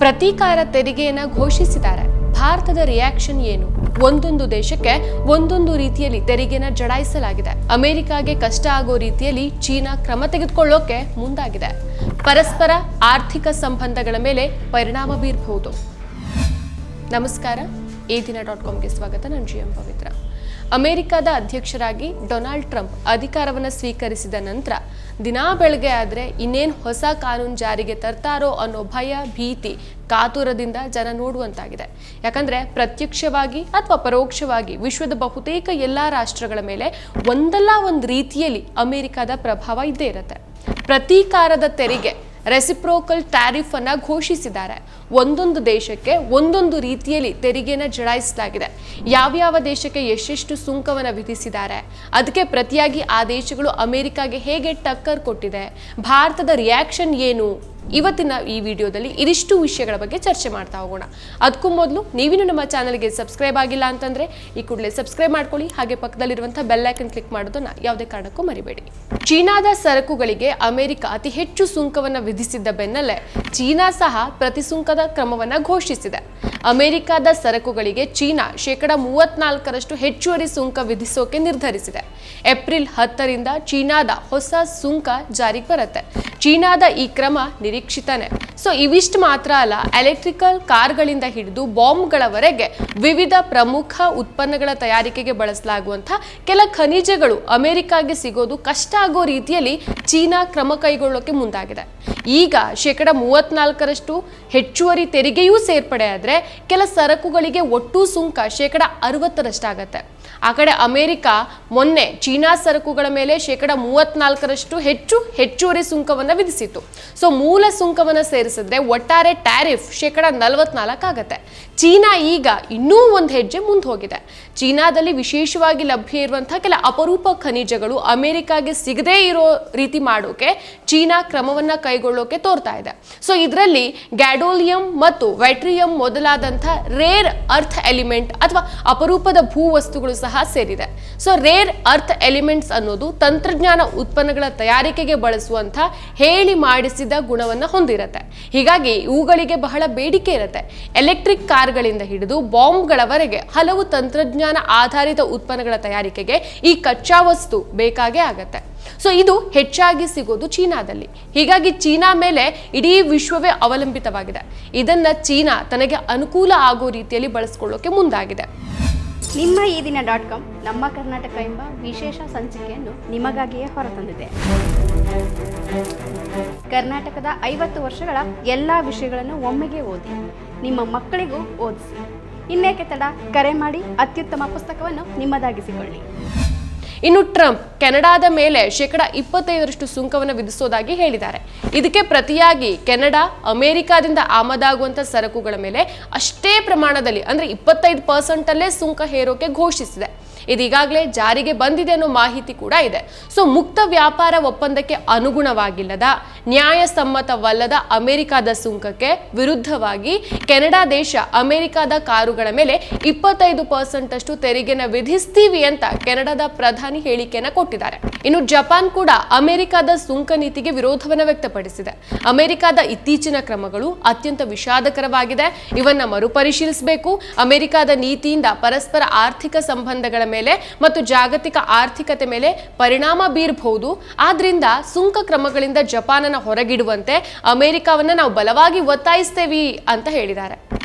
ಪ್ರತೀಕಾರ ತೆರಿಗೆಯನ್ನು ಘೋಷಿಸಿದ್ದಾರೆ. ಭಾರತದ ರಿಯಾಕ್ಷನ್ ಏನು? ಒಂದೊಂದು ದೇಶಕ್ಕೆ ಒಂದೊಂದು ರೀತಿಯಲ್ಲಿ ತೆರಿಗೆನ ಜಡಾಯಿಸಲಾಗಿದೆ. ಅಮೆರಿಕಾಗೆ ಕಷ್ಟ ಆಗೋ ರೀತಿಯಲ್ಲಿ ಚೀನಾ ಕ್ರಮ ತೆಗೆದುಕೊಳ್ಳೋಕೆ ಮುಂದಾಗಿದೆ. ಪರಸ್ಪರ ಆರ್ಥಿಕ ಸಂಬಂಧಗಳ ಮೇಲೆ ಪರಿಣಾಮ ಬೀರಬಹುದು. ನಮಸ್ಕಾರ, eDina.comಗೆ ಸ್ವಾಗತ. ನಾನು GM ಪವಿತ್ರ. ಅಮೆರಿಕದ ಅಧ್ಯಕ್ಷರಾಗಿ ಡೊನಾಲ್ಡ್ ಟ್ರಂಪ್ ಅಧಿಕಾರವನ್ನು ಸ್ವೀಕರಿಸಿದ ನಂತರ ದಿನಾ ಬೆಳಗ್ಗೆ ಆದರೆ ಇನ್ನೇನು ಹೊಸ ಕಾನೂನು ಜಾರಿಗೆ ತರ್ತಾರೋ ಅನ್ನೋ ಭಯ, ಭೀತಿ, ಕಾತುರದಿಂದ ಜನ ನೋಡುವಂತಾಗಿದೆ. ಯಾಕಂದ್ರೆ ಪ್ರತ್ಯಕ್ಷವಾಗಿ ಅಥವಾ ಪರೋಕ್ಷವಾಗಿ ವಿಶ್ವದ ಬಹುತೇಕ ಎಲ್ಲ ರಾಷ್ಟ್ರಗಳ ಮೇಲೆ ಒಂದಲ್ಲ ಒಂದು ರೀತಿಯಲ್ಲಿ ಅಮೆರಿಕದ ಪ್ರಭಾವ ಇದ್ದೇ ಇರುತ್ತೆ. ಪ್ರತೀಕಾರದ ತೆರಿಗೆ ರೆಸಿಪ್ರೋಕಲ್ ಟ್ಯಾರಿಫ್ ಅನ್ನ ಘೋಷಿಸಿದ್ದಾರೆ. ಒಂದೊಂದು ದೇಶಕ್ಕೆ ಒಂದೊಂದು ರೀತಿಯಲ್ಲಿ ತೆರಿಗೆನ ಜಡಾಯಿಸಲಾಗಿದೆ. ಯಾವ್ಯಾವ ದೇಶಕ್ಕೆ ಎಷ್ಟೆಷ್ಟು ಸುಂಕವನ್ನು ವಿಧಿಸಿದ್ದಾರೆ, ಅದಕ್ಕೆ ಪ್ರತಿಯಾಗಿ ಆ ದೇಶಗಳು ಅಮೆರಿಕಾಗೆ ಹೇಗೆ ಟಕ್ಕರ್ ಕೊಟ್ಟಿದೆ, ಭಾರತದ ರಿಯಾಕ್ಷನ್ ಏನು, ಇವತ್ತಿನ ಈ ವಿಡಿಯೋದಲ್ಲಿ ಇದಿಷ್ಟು ವಿಷಯಗಳ ಬಗ್ಗೆ ಚರ್ಚೆ ಮಾಡ್ತಾ ಹೋಗೋಣ. ಅದಕ್ಕೂ ಮೊದಲು ನೀವಿನ್ನು ನಮ್ಮ ಚಾನಲ್ಗೆ ಸಬ್ಸ್ಕ್ರೈಬ್ ಆಗಿಲ್ಲ ಅಂತಂದ್ರೆ ಈ ಕೂಡಲೇ ಸಬ್ಸ್ಕ್ರೈಬ್ ಮಾಡ್ಕೊಳ್ಳಿ. ಹಾಗೆ ಪಕ್ಕದಲ್ಲಿರುವಂತಹ ಬೆಲ್ ಐಕನ್ ಕ್ಲಿಕ್ ಮಾಡೋದನ್ನ ಯಾವುದೇ ಕಾರಣಕ್ಕೂ ಮರಿಬೇಡಿ. ಚೀನಾದ ಸರಕುಗಳಿಗೆ ಅಮೆರಿಕ ಅತಿ ಹೆಚ್ಚು ಸುಂಕವನ್ನು ವಿಧಿಸಿದ್ದ ಬೆನ್ನಲ್ಲೇ ಚೀನಾ ಸಹ ಪ್ರತಿಸುಂಕದ ಕ್ರಮವನ್ನ ಘೋಷಿಸಿದೆ. ಅಮೆರಿಕದ ಸರಕುಗಳಿಗೆ ಚೀನಾ 34% ಹೆಚ್ಚುವರಿ ಸುಂಕ ವಿಧಿಸೋಕೆ ನಿರ್ಧರಿಸಿದೆ. ಏಪ್ರಿಲ್ 10ರಿಂದ ಚೀನಾದ ಹೊಸ ಸುಂಕ ಜಾರಿಗೆ ಬರುತ್ತೆ. ಚೀನಾದ ಈ ಕ್ರಮ ನಿರೀಕ್ಷಿತನೇ. ಸೊ ಇವಿಷ್ಟು ಮಾತ್ರ ಅಲ್ಲ, ಎಲೆಕ್ಟ್ರಿಕಲ್ ಕಾರ್ಗಳಿಂದ ಹಿಡಿದು ಬಾಂಬ್ಗಳವರೆಗೆ ವಿವಿಧ ಪ್ರಮುಖ ಉತ್ಪನ್ನಗಳ ತಯಾರಿಕೆಗೆ ಬಳಸಲಾಗುವಂತಹ ಕೆಲ ಖನಿಜಗಳು ಅಮೆರಿಕಾಗೆ ಸಿಗೋದು ಕಷ್ಟ ಆಗೋ ರೀತಿಯಲ್ಲಿ ಚೀನಾ ಕ್ರಮ ಕೈಗೊಳ್ಳೋಕೆ ಮುಂದಾಗಿದೆ. ಈಗ 34% ಹೆಚ್ಚುವರಿ ತೆರಿಗೆಯೂ ಸೇರ್ಪಡೆ ಆದರೆ ಕೆಲ ಸರಕುಗಳಿಗೆ ಒಟ್ಟು ಸುಂಕ 60% ಆ ಕಡೆ ಅಮೆರಿಕ ಮೊನ್ನೆ ಚೀನಾ ಸರಕುಗಳ ಮೇಲೆ 34% ಹೆಚ್ಚುವರಿ ಸುಂಕವನ್ನು ವಿಧಿಸಿತ್ತು. ಸೊ ಮೂಲ ಸುಂಕವನ್ನು ಸೇರಿಸಿದ್ರೆ ಒಟ್ಟಾರೆ ಟ್ಯಾರಿಫ್ 44% ಆಗತ್ತೆ. ಚೀನಾ ಈಗ ಇನ್ನೂ ಒಂದು ಹೆಜ್ಜೆ ಮುಂದೆ ಹೋಗಿದೆ. ಚೀನಾದಲ್ಲಿ ವಿಶೇಷವಾಗಿ ಲಭ್ಯ ಇರುವಂತಹ ಕೆಲ ಅಪರೂಪ ಖನಿಜಗಳು ಅಮೆರಿಕಾಗೆ ಸಿಗದೇ ಇರೋ ರೀತಿ ಮಾಡೋಕೆ ಚೀನಾ ಕ್ರಮವನ್ನ ಕೈಗೊಳ್ಳೋಕೆ ತೋರ್ತಾ ಇದೆ. ಸೊ ಇದರಲ್ಲಿ ಗ್ಯಾಡೋಲಿಯಂ ಮತ್ತು ವೈಟ್ರಿಯಂ ಮೊದಲಾದಂತಹ ರೇರ್ ಅರ್ತ್ ಎಲಿಮೆಂಟ್ ಅಥವಾ ಅಪರೂಪದ ಭೂ ವಸ್ತುಗಳು ಸಹ ಸೇರಿದೆ. ಸೊ ರೇರ್ ಅರ್ತ್ ಎಲಿಮೆಂಟ್ಸ್ ಅನ್ನೋದು ತಂತ್ರಜ್ಞಾನ ಉತ್ಪನ್ನಗಳ ತಯಾರಿಕೆಗೆ ಬಳಸುವಂತಹ ಹೇಳಿ ಮಾಡಿಸಿದ ಗುಣವನ್ನು ಹೊಂದಿರುತ್ತೆ. ಹೀಗಾಗಿ ಇವುಗಳಿಗೆ ಬಹಳ ಬೇಡಿಕೆ ಇರುತ್ತೆ. ಎಲೆಕ್ಟ್ರಿಕ್ ಕಾರ್ಗಳಿಂದ ಹಿಡಿದು ಬಾಂಬ್ಗಳವರೆಗೆ ಹಲವು ತಂತ್ರಜ್ಞಾನ ಆಧಾರಿತ ಉತ್ಪನ್ನಗಳ ತಯಾರಿಕೆಗೆ ಈ ಕಚ್ಚಾ ವಸ್ತು ಬೇಕಾಗೇ ಆಗತ್ತೆ. ಸೊ ಇದು ಹೆಚ್ಚಾಗಿ ಸಿಗೋದು ಚೀನಾದಲ್ಲಿ. ಹೀಗಾಗಿ ಚೀನಾ ಮೇಲೆ ಇಡೀ ವಿಶ್ವವೇ ಅವಲಂಬಿತವಾಗಿದೆ. ಇದನ್ನ ಚೀನಾ ತನಗೆ ಅನುಕೂಲ ಆಗೋ ರೀತಿಯಲ್ಲಿ ಬಳಸಿಕೊಳ್ಳೋಕೆ ಮುಂದಾಗಿದೆ. ನಿಮ್ಮ eDina.com ನಮ್ಮ ಕರ್ನಾಟಕ ಎಂಬ ವಿಶೇಷ ಸಂಚಿಕೆಯನ್ನು ನಿಮಗಾಗಿಯೇ ಹೊರತಂದಿದೆ. ಕರ್ನಾಟಕದ 50 ವರ್ಷಗಳ ಎಲ್ಲ ವಿಷಯಗಳನ್ನು ಒಮ್ಮೆಗೆ ಓದಿ ನಿಮ್ಮ ಮಕ್ಕಳಿಗೂ ಓದಿಸಿ. ಇನ್ನೇಕೆ ತಡ, ಕರೆ ಮಾಡಿ ಅತ್ಯುತ್ತಮ ಪುಸ್ತಕವನ್ನು ನಿಮ್ಮದಾಗಿಸಿಕೊಳ್ಳಿ. ಇನ್ನು ಟ್ರಂಪ್ ಕೆನಡಾದ ಮೇಲೆ 25% ಸುಂಕವನ್ನು ವಿಧಿಸೋದಾಗಿ ಹೇಳಿದ್ದಾರೆ. ಇದಕ್ಕೆ ಪ್ರತಿಯಾಗಿ ಕೆನಡಾ ಅಮೆರಿಕಾದಿಂದ ಆಮದಾಗುವಂಥ ಸರಕುಗಳ ಮೇಲೆ ಅಷ್ಟೇ ಪ್ರಮಾಣದಲ್ಲಿ ಅಂದ್ರೆ 25% ಅಲ್ಲೇ ಸುಂಕ ಹೇರೋಕೆ ಘೋಷಿಸಿದೆ. ಇದೀಗಾಗಲೇ ಜಾರಿಗೆ ಬಂದಿದೆ ಅನ್ನೋ ಮಾಹಿತಿ ಕೂಡ ಇದೆ. ಸೊ ಮುಕ್ತ ವ್ಯಾಪಾರ ಒಪ್ಪಂದಕ್ಕೆ ಅನುಗುಣವಾಗಿಲ್ಲದ, ನ್ಯಾಯಸಮ್ಮತವಲ್ಲದ ಅಮೆರಿಕದ ಸುಂಕಕ್ಕೆ ವಿರುದ್ಧವಾಗಿ ಕೆನಡಾ ದೇಶ ಅಮೆರಿಕದ ಕಾರುಗಳ ಮೇಲೆ 25% ಅಷ್ಟು ತೆರಿಗೆನ ವಿಧಿಸ್ತೀವಿ ಅಂತ ಕೆನಡಾದ ಪ್ರಧಾನಿ ಹೇಳಿಕೆಯನ್ನ ಕೊಟ್ಟಿದ್ದಾರೆ. ಇನ್ನು ಜಪಾನ್ ಕೂಡ ಅಮೆರಿಕದ ಸುಂಕ ನೀತಿಗೆ ವಿರೋಧವನ್ನು ವ್ಯಕ್ತಪಡಿಸಿದೆ. ಅಮೆರಿಕದ ಇತ್ತೀಚಿನ ಕ್ರಮಗಳು ಅತ್ಯಂತ ವಿಷಾದಕರವಾಗಿದೆ, ಇವನ್ನ ಮರುಪರಿಶೀಲಿಸಬೇಕು. ಅಮೆರಿಕದ ನೀತಿಯಿಂದ ಪರಸ್ಪರ ಆರ್ಥಿಕ ಸಂಬಂಧಗಳ ಮೇಲೆ ಮತ್ತು ಜಾಗತಿಕ ಆರ್ಥಿಕತೆ ಮೇಲೆ ಪರಿಣಾಮ ಬೀರಬಹುದು. ಆದ್ರಿಂದ ಸುಂಕ ಕ್ರಮಗಳಿಂದ ಜಪಾನನ್ನ ಹೊರಗಿಡುವಂತೆ ಅಮೆರಿಕವನ್ನ ನಾವು ಬಲವಾಗಿ ಒತ್ತಾಯಿಸ್ತೇವೆ ಅಂತ ಹೇಳಿದ್ದಾರೆ.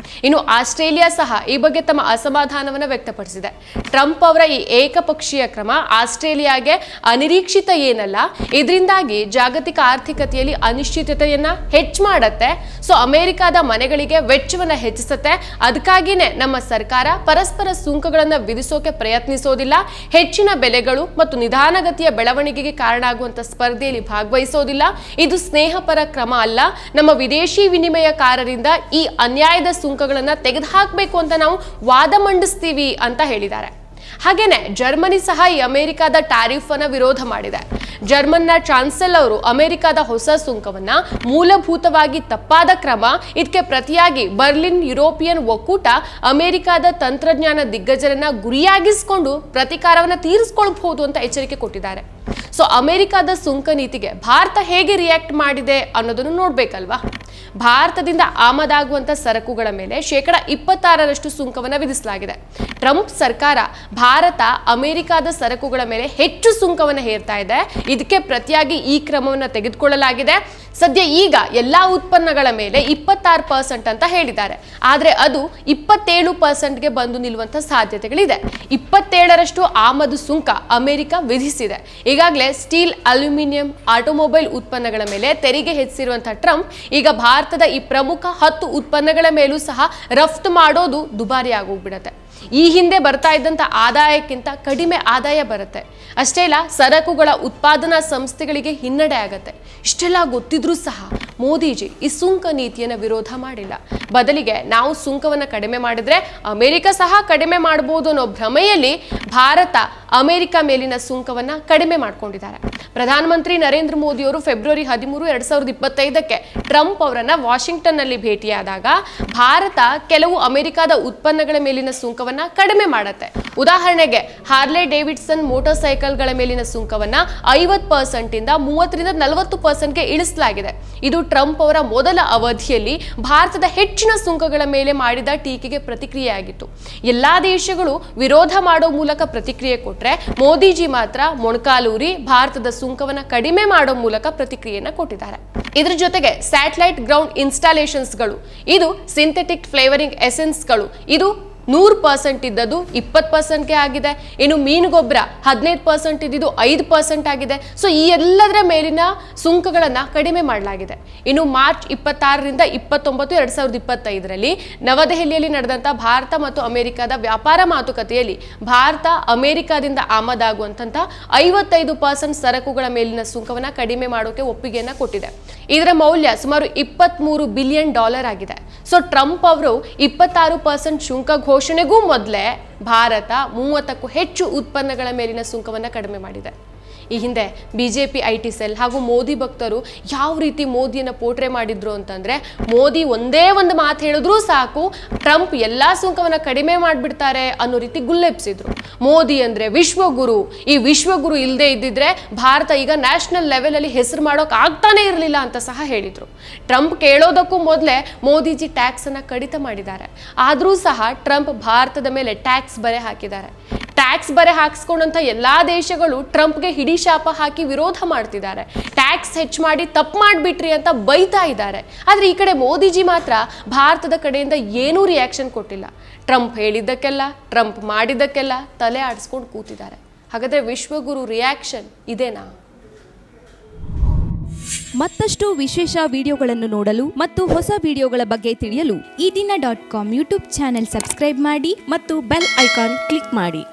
ಇನ್ನು ಆಸ್ಟ್ರೇಲಿಯಾ ಸಹ ಈ ಬಗ್ಗೆ ತಮ್ಮ ಅಸಮಾಧಾನವನ್ನು ವ್ಯಕ್ತಪಡಿಸಿದೆ. ಟ್ರಂಪ್ ಅವರ ಈ ಏಕಪಕ್ಷೀಯ ಕ್ರಮ ಆಸ್ಟ್ರೇಲಿಯಾಗೆ ಅನಿರೀಕ್ಷಿತ ಏನಲ್ಲ, ಇದರಿಂದಾಗಿ ಜಾಗತಿಕ ಆರ್ಥಿಕತೆಯಲ್ಲಿ ಅನಿಶ್ಚಿತತೆಯನ್ನ ಹೆಚ್ಚು ಮಾಡತ್ತೆ. ಸೊ ಅಮೆರಿಕದ ಮನೆಗಳಿಗೆ ವೆಚ್ಚವನ್ನ ಹೆಚ್ಚಿಸುತ್ತೆ. ಅದಕ್ಕಾಗಿನೇ ನಮ್ಮ ಸರ್ಕಾರ ಪರಸ್ಪರ ಸುಂಕಗಳನ್ನ ವಿಧಿಸೋಕೆ ಪ್ರಯತ್ನಿಸೋದಿಲ್ಲ. ಹೆಚ್ಚಿನ ಬೆಲೆಗಳು ಮತ್ತು ನಿಧಾನಗತಿಯ ಬೆಳವಣಿಗೆಗೆ ಕಾರಣ ಆಗುವಂತ ಸ್ಪರ್ಧೆಯಲ್ಲಿ ಭಾಗವಹಿಸೋದಿಲ್ಲ. ಇದು ಸ್ನೇಹಪರ ಕ್ರಮ ಅಲ್ಲ. ನಮ್ಮ ವಿದೇಶಿ ವಿನಿಮಯಕಾರರಿಂದ ಈ ಅನ್ಯಾಯದ ಸುಂಕಗಳನ್ನ ತೆಗೆದುಹಾಕಬೇಕು ಅಂತ ನಾವು ವಾದ ಮಂಡಿಸ್ತೀವಿ ಅಂತ ಹೇಳಿದ್ದಾರೆ. ಹಾಗೇನೆ ಜರ್ಮನಿ ಸಹ ಈ ಅಮೆರಿಕದ ಟ್ಯಾರಿಫ್ ಅನ್ನ ವಿರೋಧ ಮಾಡಿದೆ. ಜರ್ಮನ್ನ ಚಾನ್ಸೆಲರ್ ಅವರು ಅಮೆರಿಕದ ಹೊಸ ಸುಂಕವನ್ನ ಮೂಲಭೂತವಾಗಿ ತಪ್ಪಾದ ಕ್ರಮ, ಇದಕ್ಕೆ ಪ್ರತಿಯಾಗಿ ಬರ್ಲಿನ್ ಯುರೋಪಿಯನ್ ಒಕ್ಕೂಟ ಅಮೆರಿಕದ ತಂತ್ರಜ್ಞಾನ ದಿಗ್ಗಜರನ್ನ ಗುರಿಯಾಗಿಸಿಕೊಂಡು ಪ್ರತಿಕಾರವನ್ನ ತೀರಿಸಿಕೊಳ್ಳಬಹುದು ಅಂತ ಎಚ್ಚರಿಕೆ ಕೊಟ್ಟಿದ್ದಾರೆ. ಸೊ ಅಮೆರಿಕದ ಸುಂಕ ನೀತಿಗೆ ಭಾರತ ಹೇಗೆ ರಿಯಾಕ್ಟ್ ಮಾಡಿದೆ ಅನ್ನೋದನ್ನು ನೋಡ್ಬೇಕಲ್ವಾ. ಭಾರತದಿಂದ ಆಮದಾಗುವಂತ ಸರಕುಗಳ ಮೇಲೆ 26% ಸುಂಕವನ್ನು ವಿಧಿಸಲಾಗಿದೆ. ಟ್ರಂಪ್ ಸರ್ಕಾರ ಭಾರತ ಅಮೆರಿಕದ ಸರಕುಗಳ ಮೇಲೆ ಹೆಚ್ಚು ಸುಂಕವನ್ನು ಹೇರ್ತಾ ಇದೆ. ಇದಕ್ಕೆ ಪ್ರತಿಯಾಗಿ ಈ ಕ್ರಮವನ್ನು ತೆಗೆದುಕೊಳ್ಳಲಾಗಿದೆ. ಸದ್ಯ ಈಗ ಎಲ್ಲಾ ಉತ್ಪನ್ನಗಳ ಮೇಲೆ 26% ಅಂತ ಹೇಳಿದ್ದಾರೆ. ಆದ್ರೆ ಅದು 27%ಗೆ ಬಂದು ನಿಲ್ಲುವಂತ ಸಾಧ್ಯತೆಗಳಿದೆ. 27% ಆಮದು ಸುಂಕ ಅಮೆರಿಕ ವಿಧಿಸಿದೆ. ಈಗಾಗಲೇ ಸ್ಟೀಲ್, ಅಲ್ಯೂಮಿನಿಯಂ, ಆಟೋಮೊಬೈಲ್ ಉತ್ಪನ್ನಗಳ ಮೇಲೆ ತೆರಿಗೆ ಹೆಚ್ಚಿರುವಂತಹ ಟ್ರಂಪ್ ಈಗ ಭಾರತದ ಈ ಪ್ರಮುಖ 10 ಉತ್ಪನ್ನಗಳ ಮೇಲೂ ಸಹ ರಫ್ತು ಮಾಡೋದು ದುಬಾರಿ ಆಗೋಗ್ಬಿಡತ್ತೆ. ಈ ಹಿಂದೆ ಬರ್ತಾ ಇದ್ದಂತ ಆದಾಯಕ್ಕಿಂತ ಕಡಿಮೆ ಆದಾಯ ಬರುತ್ತೆ. ಅಷ್ಟೇ ಅಲ್ಲ, ಸರಕುಗಳ ಉತ್ಪಾದನಾ ಸಂಸ್ಥೆಗಳಿಗೆ ಹಿನ್ನಡೆ ಆಗತ್ತೆ. ಇಷ್ಟೆಲ್ಲ ಗೊತ್ತಿದ್ರೂ ಸಹ ಮೋದಿಜಿ ಈ ಸುಂಕ ನೀತಿಯನ್ನು ವಿರೋಧ ಮಾಡಿಲ್ಲ. ಬದಲಿಗೆ ನಾವು ಸುಂಕವನ್ನು ಕಡಿಮೆ ಮಾಡಿದ್ರೆ ಅಮೆರಿಕ ಸಹ ಕಡಿಮೆ ಮಾಡಬಹುದು ಅನ್ನೋ ಭ್ರಮೆಯಲ್ಲಿ ಭಾರತ ಅಮೆರಿಕ ಮೇಲಿನ ಸುಂಕವನ್ನ ಕಡಿಮೆ ಮಾಡ್ಕೊಂಡಿದ್ದಾರೆ. ಪ್ರಧಾನಮಂತ್ರಿ ನರೇಂದ್ರ ಮೋದಿ ಅವರು ಫೆಬ್ರವರಿ 13, 2025ಕ್ಕೆ ಟ್ರಂಪ್ ಅವರನ್ನ ವಾಷಿಂಗ್ಟನ್ ನಲ್ಲಿ ಭೇಟಿಯಾದಾಗ ಭಾರತ ಕೆಲವು ಅಮೆರಿಕದ ಉತ್ಪನ್ನಗಳ ಮೇಲಿನ ಸುಂಕವನ್ನ ಕಡಿಮೆ ಮಾಡುತ್ತೆ. ಉದಾಹರಣೆಗೆ ಹಾರ್ಲೆ ಡೇವಿಡ್ಸನ್ ಮೋಟಾರ್ ಸೈಕಲ್ಗಳ ಮೇಲಿನ ಸುಂಕವನ್ನ 50% ಇಂದ 30ರಿಂದ 40%ಗೆ ಇಳಿಸಲಾಗಿದೆ. ಇದು ಟ್ರಂಪ್ ಅವರ ಮೊದಲ ಅವಧಿಯಲ್ಲಿ ಭಾರತದ ಹೆಚ್ಚಿನ ಸುಂಕಗಳ ಮೇಲೆ ಮಾಡಿದ ಟೀಕೆಗೆ ಪ್ರತಿಕ್ರಿಯೆಯಾಗಿತ್ತು. ಎಲ್ಲಾ ದೇಶಗಳು ವಿರೋಧ ಮಾಡೋ ಮೂಲಕ ಪ್ರತಿಕ್ರಿಯೆ ಕೊಟ್ರೆ ಮೋದಿಜಿ ಮಾತ್ರ ಮೊಣಕಾಲೂರಿ ಭಾರತದ ಸುಂಕವನ್ನ ಕಡಿಮೆ ಮಾಡೋ ಮೂಲಕ ಪ್ರತಿಕ್ರಿಯೆಯನ್ನ ಕೊಟ್ಟಿದ್ದಾರೆ. ಇದರ ಜೊತೆಗೆ ಸ್ಯಾಟಲೈಟ್ ಗ್ರೌಂಡ್ ಇನ್ಸ್ಟಾಲೇಷನ್ಸ್ಗಳು, ಇದು ಸಿಂಥೆಟಿಕ್ ಫ್ಲೇವರಿಂಗ್ ಎಸೆನ್ಸ್ಗಳು, ಇದು 100% ಇದ್ದದ್ದು 20%ಗೆ ಆಗಿದೆ. ಇನ್ನು ಮೀನು ಗೊಬ್ಬರ 15% ಇದ್ದಿದ್ದು 5% ಆಗಿದೆ. ಸೊ ಈ ಎಲ್ಲದರ ಮೇಲಿನ ಸುಂಕಗಳನ್ನ ಕಡಿಮೆ ಮಾಡಲಾಗಿದೆ. ಇನ್ನು ಮಾರ್ಚ್ 26ರಿಂದ 29, 2025ರಲ್ಲಿ ನವದೆಹಲಿಯಲ್ಲಿ ನಡೆದಂತ ಭಾರತ ಮತ್ತು ಅಮೆರಿಕದ ವ್ಯಾಪಾರ ಮಾತುಕತೆಯಲ್ಲಿ ಭಾರತ ಅಮೆರಿಕದಿಂದ ಆಮದಾಗುವಂತ 55% ಸರಕುಗಳ ಮೇಲಿನ ಸುಂಕವನ್ನ ಕಡಿಮೆ ಮಾಡೋಕೆ ಒಪ್ಪಿಗೆಯನ್ನ ಕೊಟ್ಟಿದೆ. ಇದರ ಮೌಲ್ಯ ಸುಮಾರು $23 ಬಿಲಿಯನ್ ಆಗಿದೆ. ಸೊ ಟ್ರಂಪ್ ಅವರು 26% ಸುಂಕ ಘೋಷಣೆಗೂ ಮೊದಲೇ ಭಾರತ 30ಕ್ಕೂ ಹೆಚ್ಚು ಉತ್ಪನ್ನಗಳ ಮೇಲಿನ ಸುಂಕವನ್ನು ಕಡಿಮೆ ಮಾಡಿದೆ. ಈ ಹಿಂದೆ ಬಿಜೆಪಿ ಐಟಿ ಸೆಲ್ ಹಾಗೂ ಮೋದಿ ಭಕ್ತರು ಯಾವ ರೀತಿ ಮೋದಿಯನ್ನು ಪೋಟ್ರೆ ಮಾಡಿದ್ರು ಅಂತಂದ್ರೆ, ಮೋದಿ ಒಂದೇ ಒಂದು ಮಾತು ಹೇಳಿದ್ರೂ ಸಾಕು ಟ್ರಂಪ್ ಎಲ್ಲಾ ಸುಂಕವನ್ನ ಕಡಿಮೆ ಮಾಡಿಬಿಡ್ತಾರೆ ಅನ್ನೋ ರೀತಿ ಗುಲ್ಲೆಬ್ಸಿದ್ರು. ಮೋದಿ ಅಂದ್ರೆ ವಿಶ್ವಗುರು, ಈ ವಿಶ್ವಗುರು ಇಲ್ಲದೆ ಇದ್ದಿದ್ರೆ ಭಾರತ ಈಗ ನ್ಯಾಷನಲ್ ಲೆವೆಲ್ ಅಲ್ಲಿ ಹೆಸರು ಮಾಡೋಕೆ ಆಗ್ತಾನೆ ಇರಲಿಲ್ಲ ಅಂತ ಸಹ ಹೇಳಿದ್ರು. ಟ್ರಂಪ್ ಕೇಳೋದಕ್ಕೂ ಮೊದಲೇ ಮೋದಿಜಿ ಟ್ಯಾಕ್ಸ್ ಅನ್ನ ಕಡಿತ ಮಾಡಿದ್ದಾರೆ. ಆದ್ರೂ ಸಹ ಟ್ರಂಪ್ ಭಾರತದ ಮೇಲೆ ಟ್ಯಾಕ್ಸ್ ಬರೆ ಹಾಕಿದ್ದಾರೆ. ಟ್ಯಾಕ್ಸ್ ಬರೆ ಹಾಕಿಸ್ಕೊಂಡಂತ ಎಲ್ಲಾ ದೇಶಗಳು ಟ್ರಂಪ್ಗೆ ಹಿಡಿ ಶಾಪ ಹಾಕಿ ವಿರೋಧ ಮಾಡ್ತಿದ್ದಾರೆ. ಟ್ಯಾಕ್ಸ್ ಹೆಚ್ಚು ಮಾಡಿ ತಪ್ಪು ಮಾಡಿಬಿಟ್ರಿ ಅಂತ ಬೈತಾ ಇದ್ದಾರೆ. ಆದ್ರೆ ಈ ಕಡೆ ಮೋದಿಜಿ ಮಾತ್ರ ಭಾರತದ ಕಡೆಯಿಂದ ಏನೂ ರಿಯಾಕ್ಷನ್ ಕೊಟ್ಟಿಲ್ಲ. ಟ್ರಂಪ್ ಹೇಳಿದ್ದಕ್ಕೆಲ್ಲ, ಟ್ರಂಪ್ ಮಾಡಿದ್ದಕ್ಕೆಲ್ಲ ತಲೆ ಆಡಿಸ್ಕೊಂಡು ಕೂತಿದ್ದಾರೆ. ಹಾಗಾದ್ರೆ ವಿಶ್ವಗುರು ರಿಯಾಕ್ಷನ್ ಇದೇನಾ? ಮತ್ತಷ್ಟು ವಿಶೇಷ ವಿಡಿಯೋಗಳನ್ನು ನೋಡಲು ಮತ್ತು ಹೊಸ ವಿಡಿಯೋಗಳ ಬಗ್ಗೆ ತಿಳಿಯಲು ಈ ದಿನ .com ಯೂಟ್ಯೂಬ್ ಚಾನೆಲ್ ಸಬ್ಸ್ಕ್ರೈಬ್ ಮಾಡಿ ಮತ್ತು ಬೆಲ್ ಐಕಾನ್ ಕ್ಲಿಕ್ ಮಾಡಿ.